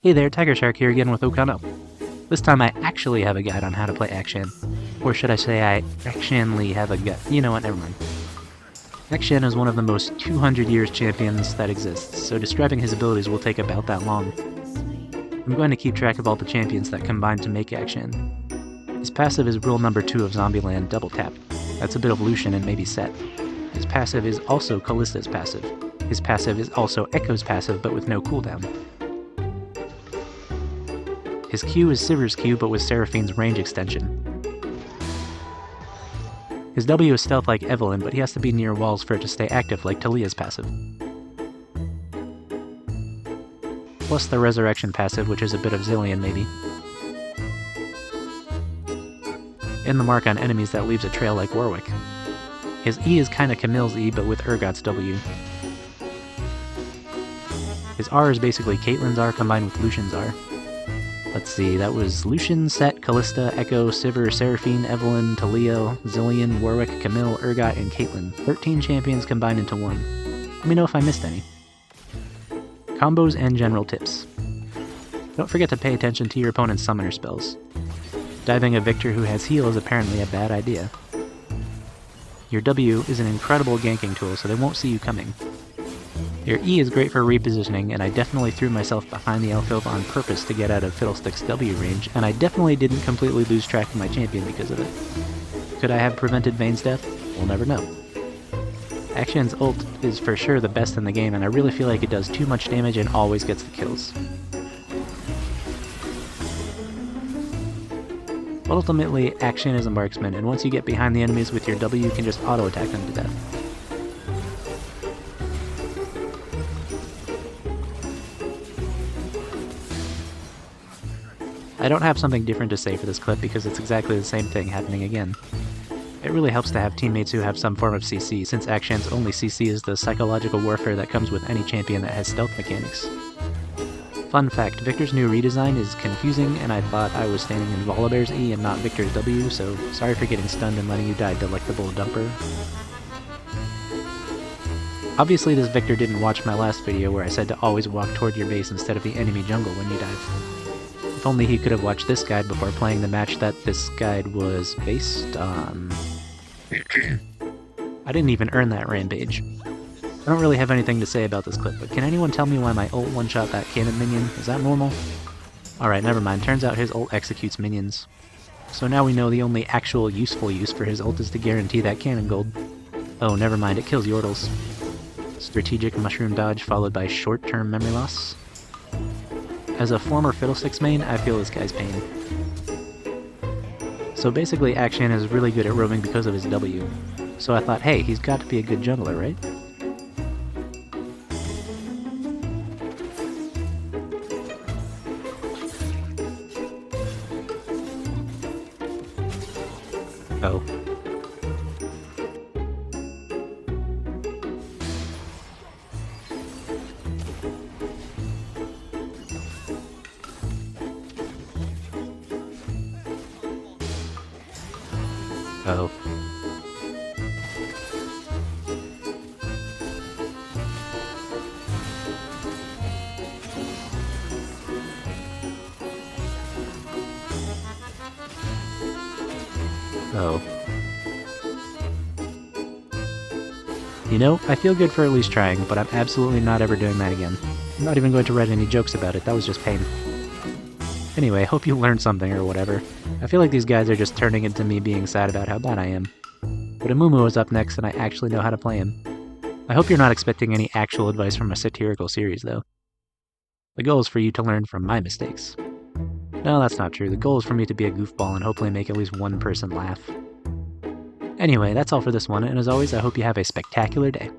Hey there, TigerShark here again with Okano. This time I actually have a guide on how to play Akshan. Or should I say I actionly have a guide. You know what, never mind. Akshan is one of the most 200 years champions that exists, so describing his abilities will take about that long. I'm going to keep track of all the champions that combine to make Akshan. His passive is rule number 2 of Zombieland, Double Tap. That's a bit of Lucian and maybe Set. His passive is also Callista's passive. His passive is also Echo's passive, but with no cooldown. His Q is Sivir's Q, but with Seraphine's range extension. His W is stealth like Evelyn, but he has to be near walls for it to stay active like Talia's passive. Plus the Resurrection passive, which is a bit of Zillion maybe. In the mark on enemies that leaves a trail like Warwick. His E is kinda Camille's E, but with Urgot's W. His R is basically Caitlyn's R combined with Lucian's R. Let's see, that was Lucian, Set, Callista, Echo, Sivir, Seraphine, Evelyn, Talia, Zillion, Warwick, Camille, Urgot, and Caitlyn. 13 champions combined into one. Let me know if I missed any. Combos and general tips. Don't forget to pay attention to your opponent's summoner spells. Diving a Victor who has heal is apparently a bad idea. Your W is an incredible ganking tool, so they won't see you coming. Your E is great for repositioning, and I definitely threw myself behind the Elf on purpose to get out of Fiddlestick's W range, and I definitely didn't completely lose track of my champion because of it. Could I have prevented Vayne's death? We'll never know. Akshan's ult is for sure the best in the game, and I really feel like it does too much damage and always gets the kills. Ultimately, Akshan is a marksman, and once you get behind the enemies with your W, you can just auto-attack them to death. I don't have something different to say for this clip because it's exactly the same thing happening again. It really helps to have teammates who have some form of CC, since Akshan's only CC is the psychological warfare that comes with any champion that has stealth mechanics. Fun fact, Victor's new redesign is confusing, and I thought I was standing in Volibear's E and not Victor's W, so sorry for getting stunned and letting you die, delectable dumper. Obviously this Victor didn't watch my last video where I said to always walk toward your base instead of the enemy jungle when you dive. If only he could have watched this guide before playing the match that this guide was based on. I didn't even earn that rampage. I don't really have anything to say about this clip, but can anyone tell me why my ult one-shot that cannon minion? Is that normal? Alright, never mind. Turns out his ult executes minions. So now we know the only actual useful use for his ult is to guarantee that cannon gold. Oh, never mind. It kills Yordles. Strategic mushroom dodge followed by short-term memory loss. As a former Fiddlesticks main, I feel this guy's pain. So basically, Akshan is really good at roaming because of his W. So I thought, hey, he's got to be a good jungler, right? Oh. Oh. Oh. You know, I feel good for at least trying, but I'm absolutely not ever doing that again. I'm not even going to write any jokes about it, that was just pain. Anyway, hope you learned something or whatever. I feel like these guys are just turning into me being sad about how bad I am. But Amumu is up next and I actually know how to play him. I hope you're not expecting any actual advice from a satirical series, though. The goal is for you to learn from my mistakes. No, that's not true. The goal is for me to be a goofball and hopefully make at least one person laugh. Anyway, that's all for this one, and as always, I hope you have a spectacular day.